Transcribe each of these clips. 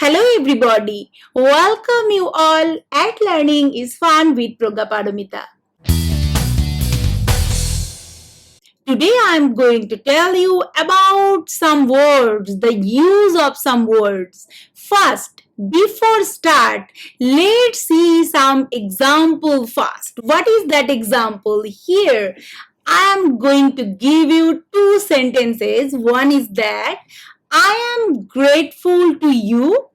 Hello everybody, welcome you all at Learning is Fun with Prajnaparamita. Today I am going to tell you about some words, the use of some words. First, before start, let's see some example first. What is that example? Here, I am going to give you two sentences. One is that I am grateful to you.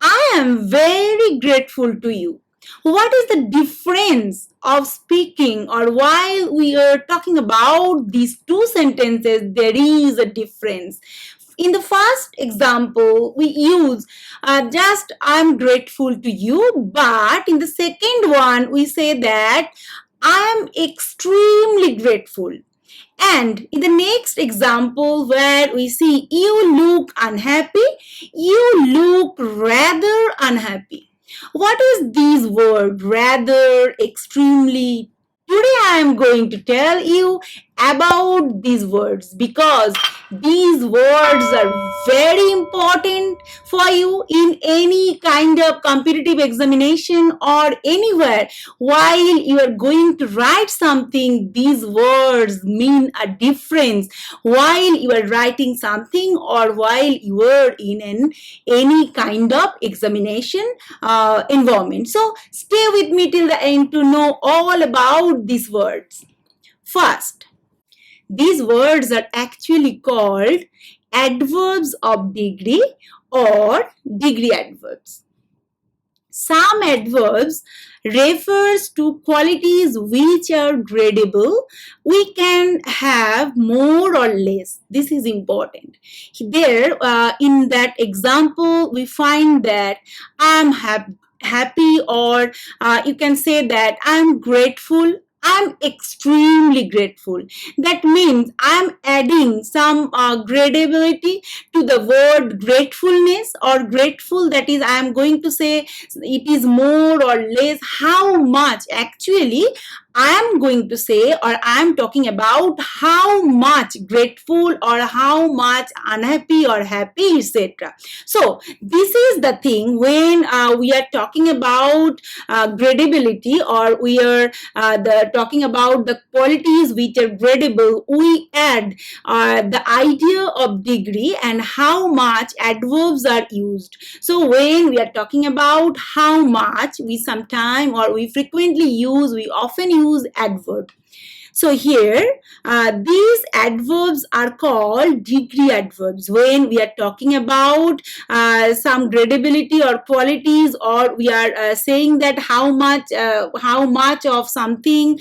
I am very grateful to you. What is the difference of speaking, or while we are talking about these two sentences, there is a difference. In the first example, we use just I'm grateful to you, but in the second one, we say that I am extremely grateful. And in the next example where we see you look unhappy, you look rather unhappy. What is these words? Rather, extremely. Today I am going to tell you about these words because these words are very important for you in any kind of competitive examination or anywhere. While you are going to write something, these words mean a difference while you are writing something or while you are in any kind of examination environment. So stay with me till the end to know all about these words. First, these words are actually called adverbs of degree or degree adverbs. Some adverbs refers to qualities which are gradable. We can have more or less. This is important. There, in that example, we find that I'm happy, or you can say that I'm grateful. I'm extremely grateful. That means I'm adding some gradability to the word gratefulness or grateful. That is, I'm going to say it is more or less. How much actually I'm going to say, or I'm talking about how much grateful or how much unhappy or happy, etc. So this is the thing when we are talking about gradability, or we are talking about the qualities which are gradable, we add the idea of degree and how much adverbs are used. So when we are talking about how much, we sometimes or we frequently use, we often use adverb. So here, these adverbs are called degree adverbs. When we are talking about some gradability or qualities, or we are saying that how much of something,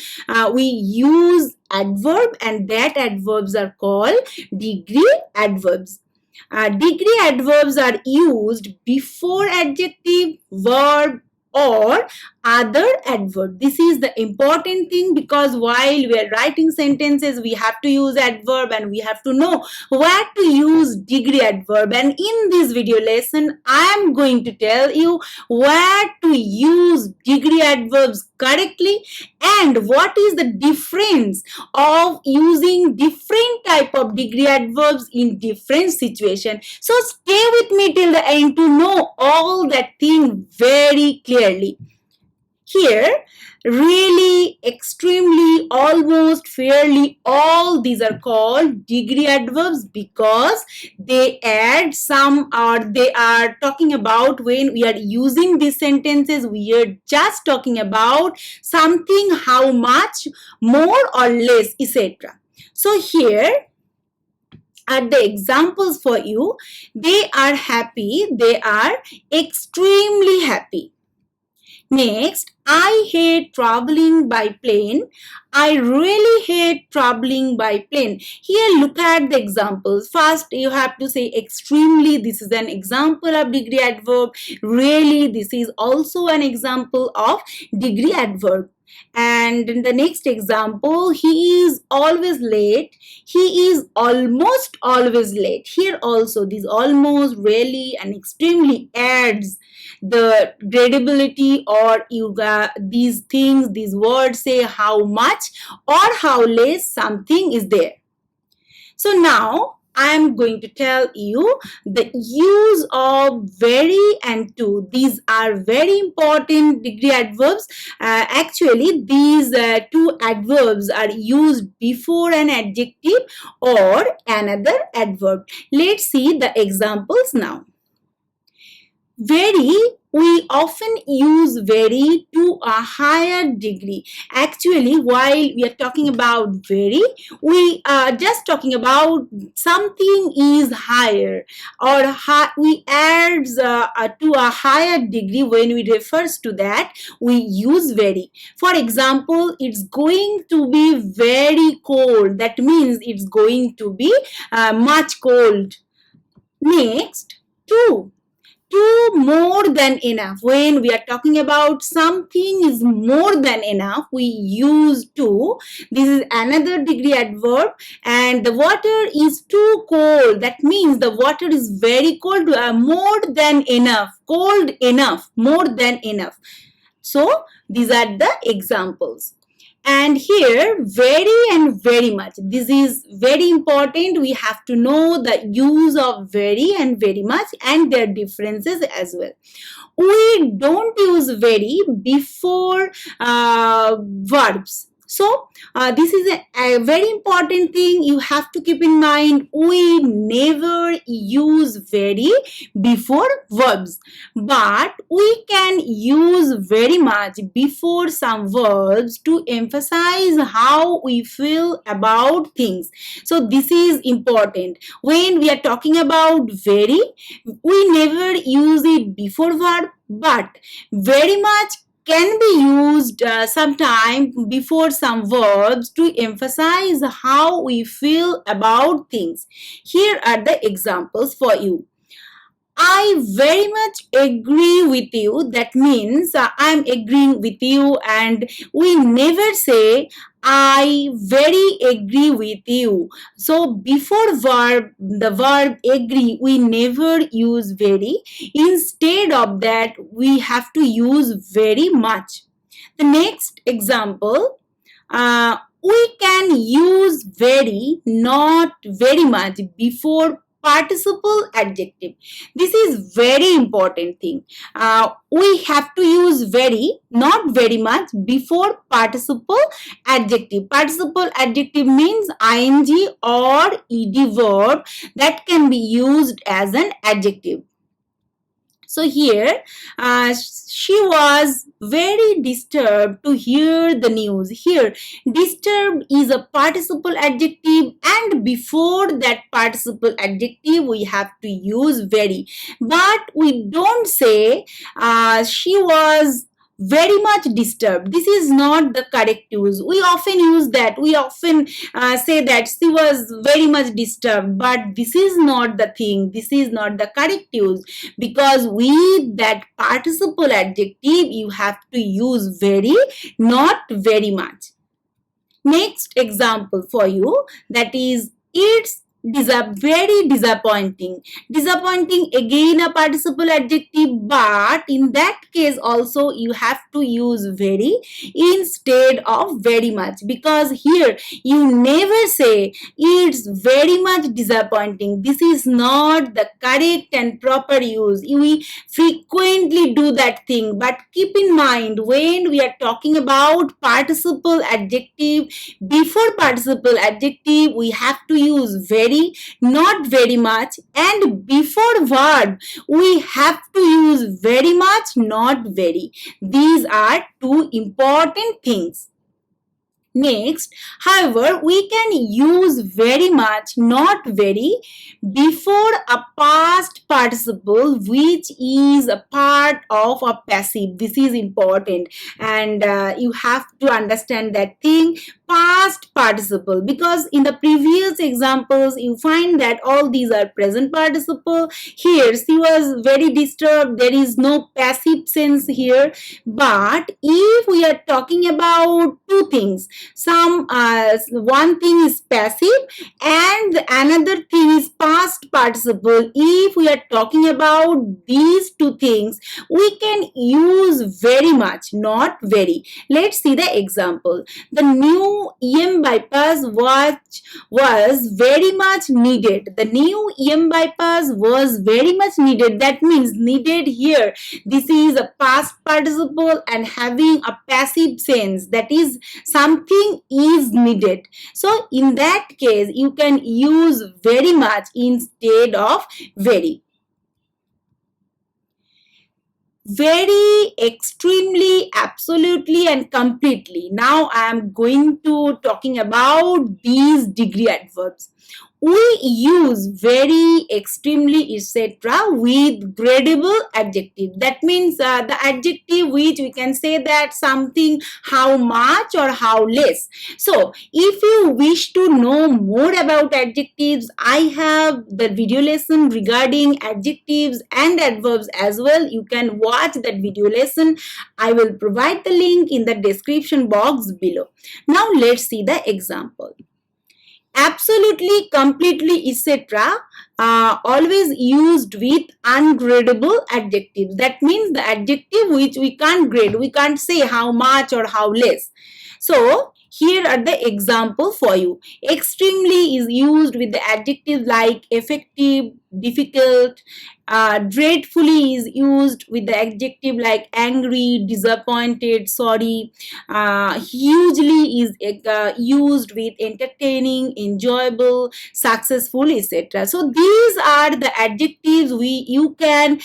we use adverb, and that adverbs are called degree adverbs. Degree adverbs are used before adjective, verb, or other adverb. This is the important thing, because while we are writing sentences, we have to use adverb and we have to know where to use degree adverb. And in this video lesson, I am going to tell you where to use degree adverbs correctly and what is the difference of using different type of degree adverbs in different situations. So stay with me till the end to know all that thing very clearly. Here, really, extremely, almost, fairly, all these are called degree adverbs because they add some, or they are talking about when we are using these sentences, we are just talking about something, how much, more or less, etc. So here are the examples for you. They are happy, they are extremely happy. Next, I hate traveling by plane. I really hate traveling by plane. Here, look at the examples. First, you have to say extremely. This is an example of degree adverb. Really, this is also an example of degree adverb. And in the next example, he is always late. He is almost always late. Here also, this almost, really, and extremely adds the gradability, or you got these things, these words say how much or how less something is there. So now I am going to tell you the use of very and to. These are very important degree adverbs. Actually, these two adverbs are used before an adjective or another adverb. Let's see the examples now. Very, we often use very to a higher degree. Actually, while we are talking about very, we are just talking about something is higher, or we add to a higher degree. When we refers to that, we use very. For example, it's going to be very cold. That means it's going to be much cold. Next, two. More than enough. When we are talking about something is more than enough, we use to. This is another degree adverb. And the water is too cold. That means the water is very cold. More than enough. Cold enough. More than enough. So these are the examples. And here, very and very much. This is very important. We have to know the use of very and very much and their differences as well. We don't use very before verbs. So, this is a very important thing you have to keep in mind. We never use very before verbs, but we can use very much before some verbs to emphasize how we feel about things. So, this is important. When we are talking about very, we never use it before verb, but very much can be used sometime before some verbs to emphasize how we feel about things. Here are the examples for you. I very much agree with you. That means I'm agreeing with you, and we never say I very agree with you. So before the verb agree, we never use very. Instead of that, we have to use very much. The next example, we can use very, not very much, before participle adjective. This is very important thing. We have to use very, not very much, before participle adjective. Participle adjective means ing or ed verb that can be used as an adjective. So here, she was very disturbed to hear the news. Here, disturbed is a participle adjective, and before that participle adjective, we have to use very. But we don't say she was very much disturbed. This is not the correct use. We often use that. We often say that she was very much disturbed, but this is not the thing. This is not the correct use, because with that participle adjective, you have to use very, not very much. Next example for you, that is, it's very disappointing. Disappointing, again a participle adjective, but in that case also you have to use very instead of very much, because here you never say it's very much disappointing. This is not the correct and proper use. We frequently do that thing, but keep in mind, when we are talking about participle adjective, before participle adjective we have to use very, not very much, and before verb we have to use very much, not very. These are two important things. Next, however, we can use very much, not very, before a past participle which is a part of a passive. This is important, and you have to understand that thing, past participle, because in the previous examples you find that all these are present participle. Here she was very disturbed. There is no passive sense here. But if we are talking about two things, one thing is passive and another thing is past participle, if we are talking about these two things, we can use very much, not very. Let's see the example. The new new EM bypass was very much needed. The new EM bypass was very much needed. That means needed here. This is a past participle and having a passive sense. That is, something is needed. So in that case, you can use very much instead of very. Very, extremely, absolutely, and completely. Now I am going to talking about these degree adverbs. We use very, extremely, etc. with gradable adjective. That means the adjective which we can say that something how much or how less. So if you wish to know more about adjectives, I have the video lesson regarding adjectives and adverbs as well. You can watch that video lesson. I will provide the link in the description box below. Now let's see the example. Absolutely, completely, etc. Always used with ungradable adjectives. That means the adjective which we can't grade. We can't say how much or how less. So here are the example for you. Extremely is used with the adjectives like effective, difficult. Dreadfully is used with the adjective like angry, disappointed, sorry. Hugely is used with entertaining, enjoyable, successful, etc. So these are the adjectives you can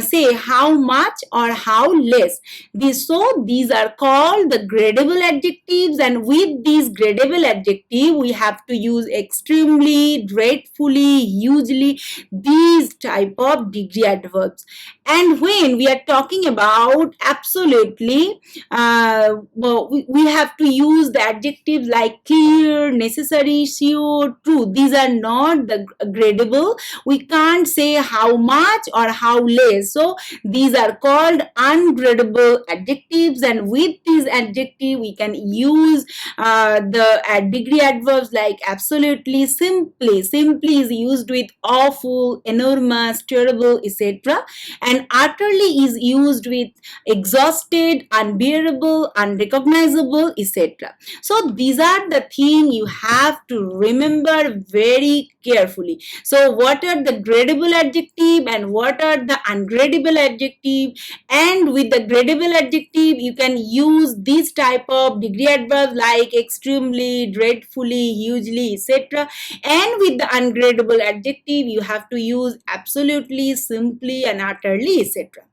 say how much or how less. These are called the gradable adjectives, and with these gradable adjective we have to use extremely, dreadfully, hugely, these type of degree adverbs. And when we are talking about absolutely, we have to use the adjectives like clear, necessary, sure, true. These are not the gradable. We can't say how much or how less. So these are called ungradable adjectives, and with these adjectives we can use the degree adverbs like absolutely, simply. Simply is used with awful, enormous, terrible, etc. And utterly is used with exhausted, unbearable, unrecognizable, etc. So these are the things you have to remember very carefully. So what are the gradable adjective and what are the ungradable adjective? And with the gradable adjective you can use this type of degree adverbs like extremely, dreadfully, hugely, etc. And with the ungradable adjective you have to use absolutely, simply, and utterly, etc.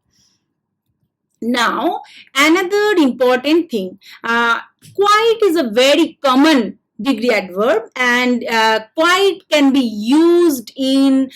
Now another important thing, quite is a very common degree adverb, and quite can be used in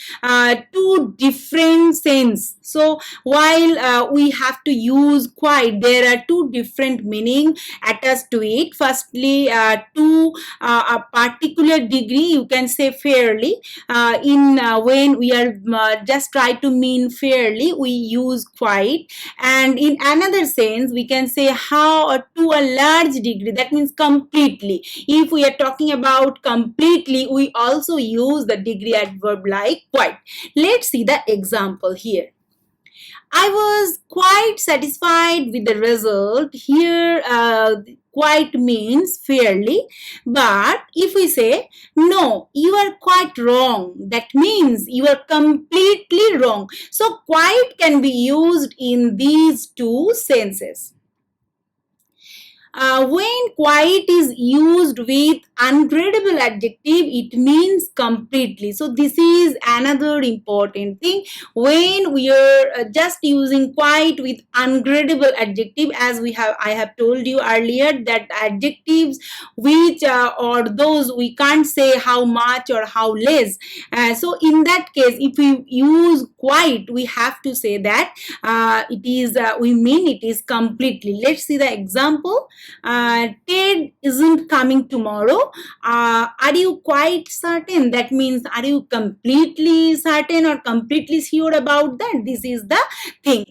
two different sense. So while we have to use quite, there are two different meaning attached to it. Firstly, to a particular degree you can say fairly. When we are just try to mean fairly, we use quite. And in another sense we can say how, to a large degree, that means completely. If we are talking about completely, we also use the degree adverb like quite. Let's see the example here. I was quite satisfied with the result. Here quite means fairly, but if we say no, you are quite wrong, that means you are completely wrong. So quite can be used in these two senses. When quite is used with ungradable adjective, it means completely. So this is another important thing. When we are just using quite with ungradable adjective, as I have told you earlier, that adjectives which or those we can't say how much or how less. So in that case, if we use quite, we have to say that it is we mean it is completely. Let's see the example. Ted isn't coming tomorrow. Are you quite certain? That means, are you completely certain or completely sure about that? This is the thing.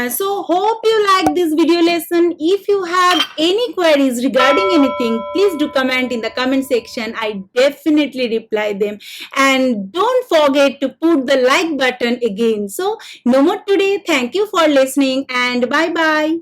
So hope you like this video lesson. If you have any queries regarding anything, please do comment in the comment section. I definitely reply them. And don't forget to put the like button again. So no more today. Thank you for listening and bye bye.